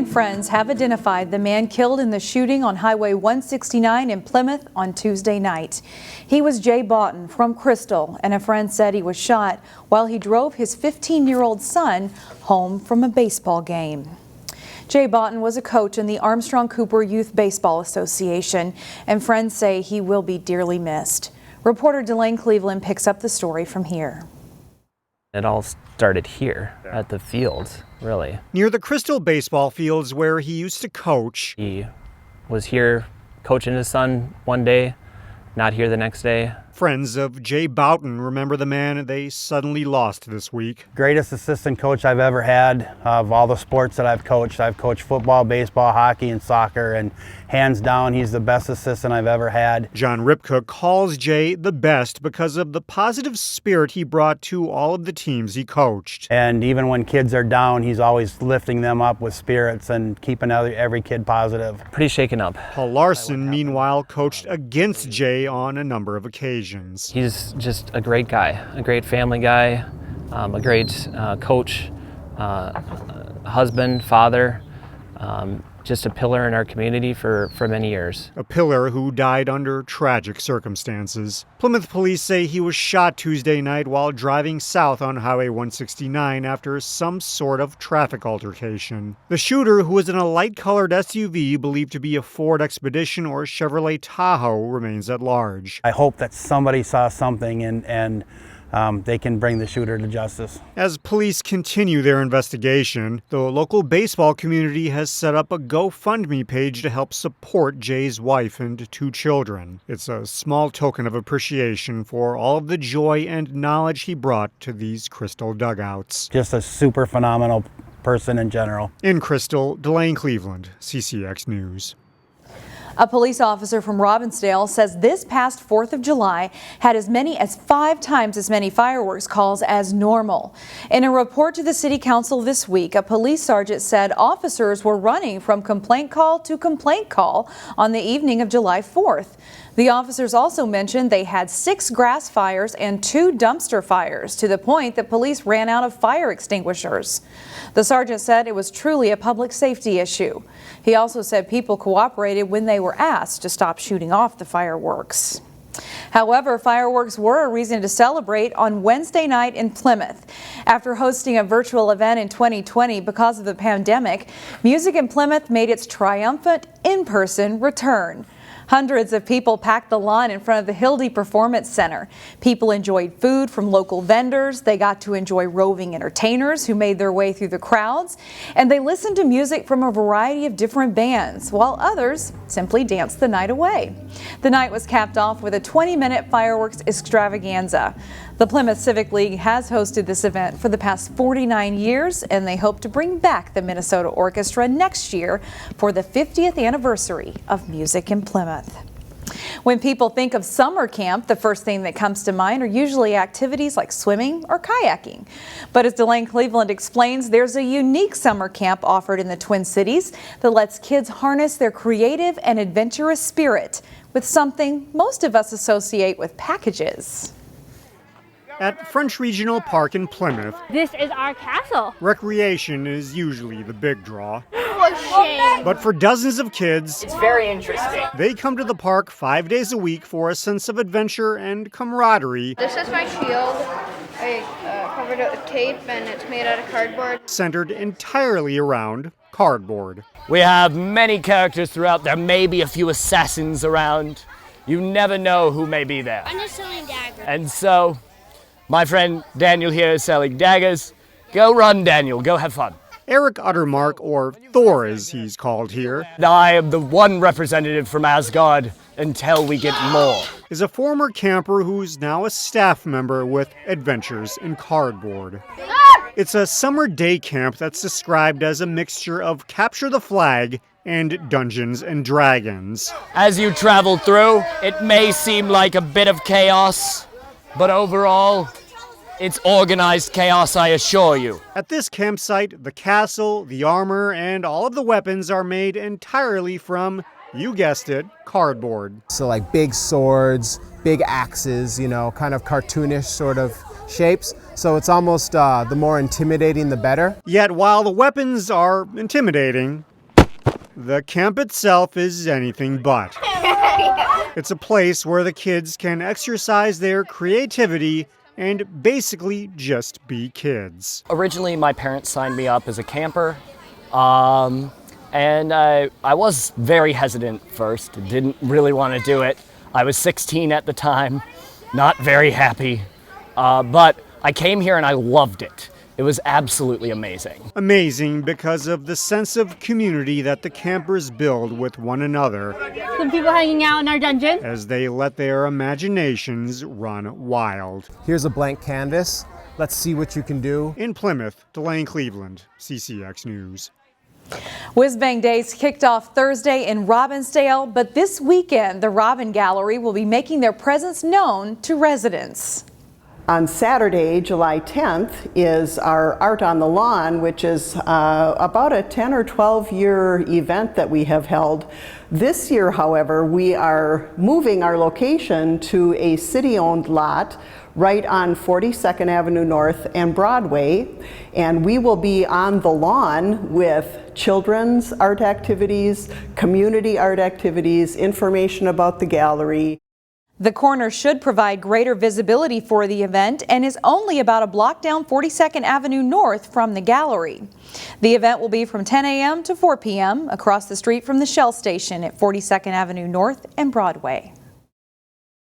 and friends have identified the man killed in the shooting on Highway 169 in Plymouth on Tuesday night. He was Jay Boughton from Crystal, and a friend said he was shot while he drove his 15-year-old son home from a baseball game. Jay Boughton was a coach in the Armstrong Cooper Youth Baseball Association, and friends say he will be dearly missed. Reporter Delane Cleveland picks up the story from here. It all started here at the field, really. Near the Crystal baseball fields where he used to coach. He was here coaching his son one day, not here the next day. Friends of Jay Boughton remember the man they suddenly lost this week. Greatest assistant coach I've ever had of all the sports that I've coached. I've coached football, baseball, hockey, and soccer, and hands down, he's the best assistant I've ever had. John Ripka calls Jay the best because of the positive spirit he brought to all of the teams he coached. And even when kids are down, he's always lifting them up with spirits and keeping every kid positive. Pretty shaken up. Paul Larson, meanwhile, coached against Jay on a number of occasions. He's just a great guy, a great family guy, a great coach, husband, father, just a pillar in our community for many years. A pillar who died under tragic circumstances. Plymouth police say he was shot Tuesday night while driving south on Highway 169 after some sort of traffic altercation. The shooter, who was in a light-colored SUV believed to be a Ford Expedition or Chevrolet Tahoe, remains at large. I hope that somebody saw something and they can bring the shooter to justice. As police continue their investigation, the local baseball community has set up a GoFundMe page to help support Jay's wife and 2 children. It's a small token of appreciation for all of the joy and knowledge he brought to these Crystal dugouts. Just a super phenomenal person in general. In Crystal, Delane Cleveland, CCX News. A police officer from Robbinsdale says this past 4th of July had as many as 5 times as many fireworks calls as normal. In a report to the City Council this week, a police sergeant said officers were running from complaint call to complaint call on the evening of July 4th. The officers also mentioned they had 6 grass fires and 2 dumpster fires, to the point that police ran out of fire extinguishers. The sergeant said it was truly a public safety issue. He also said people cooperated when they were asked to stop shooting off the fireworks. However, fireworks were a reason to celebrate on Wednesday night in Plymouth. After hosting a virtual event in 2020 because of the pandemic, Music in Plymouth made its triumphant in-person return. Hundreds of people packed the lawn in front of the Hildy Performance Center. People enjoyed food from local vendors. They got to enjoy roving entertainers who made their way through the crowds. And they listened to music from a variety of different bands, while others simply danced the night away. The night was capped off with a 20-minute fireworks extravaganza. The Plymouth Civic League has hosted this event for the past 49 years, and they hope to bring back the Minnesota Orchestra next year for the 50th anniversary of Music in Plymouth. When people think of summer camp, the first thing that comes to mind are usually activities like swimming or kayaking. But as Delane Cleveland explains, there's a unique summer camp offered in the Twin Cities that lets kids harness their creative and adventurous spirit with something most of us associate with packages. At French Regional Park in Plymouth, this is our castle. Recreation is usually the big draw. For shame. But for dozens of kids, it's very interesting. They come to the park 5 days a week for a sense of adventure and camaraderie. This is my shield. I covered it with tape and it's made out of cardboard. Centered entirely around cardboard. We have many characters throughout. There may be a few assassins around. You never know who may be there. I'm just selling daggers. And so, my friend Daniel here is selling daggers. Go run, Daniel. Go have fun. Eric Uttermark, or Thor as he's called here, I am the one representative from Asgard until we get more, is a former camper who's now a staff member with Adventures in Cardboard. It's a summer day camp that's described as a mixture of Capture the Flag and Dungeons and Dragons. As you travel through, it may seem like a bit of chaos, but overall, it's organized chaos, I assure you. At this campsite, the castle, the armor, and all of the weapons are made entirely from, you guessed it, cardboard. So like big swords, big axes, you know, kind of cartoonish sort of shapes. So it's almost the more intimidating, the better. Yet while the weapons are intimidating, The camp itself is anything but. It's a place where the kids can exercise their creativity and basically just be kids. Originally, my parents signed me up as a camper, and I was very hesitant first, didn't really want to do it. I was 16 at the time, not very happy, but I came here and I loved it. It was absolutely amazing. Amazing because of the sense of community that the campers build with one another. Some people hanging out in our dungeon. As they let their imaginations run wild. Here's a blank canvas. Let's see what you can do. In Plymouth, Delane Cleveland, CCX News. Whiz Bang Days kicked off Thursday in Robbinsdale, but this weekend the Robin Gallery will be making their presence known to residents. On Saturday, July 10th, is our Art on the Lawn, which is about a 10 or 12 year event that we have held. This year, however, we are moving our location to a city-owned lot right on 42nd Avenue North and Broadway, and we will be on the lawn with children's art activities, community art activities, information about the gallery. The corner should provide greater visibility for the event and is only about a block down 42nd Avenue North from the gallery. The event will be from 10 a.m. to 4 p.m. across the street from the Shell station at 42nd Avenue North and Broadway.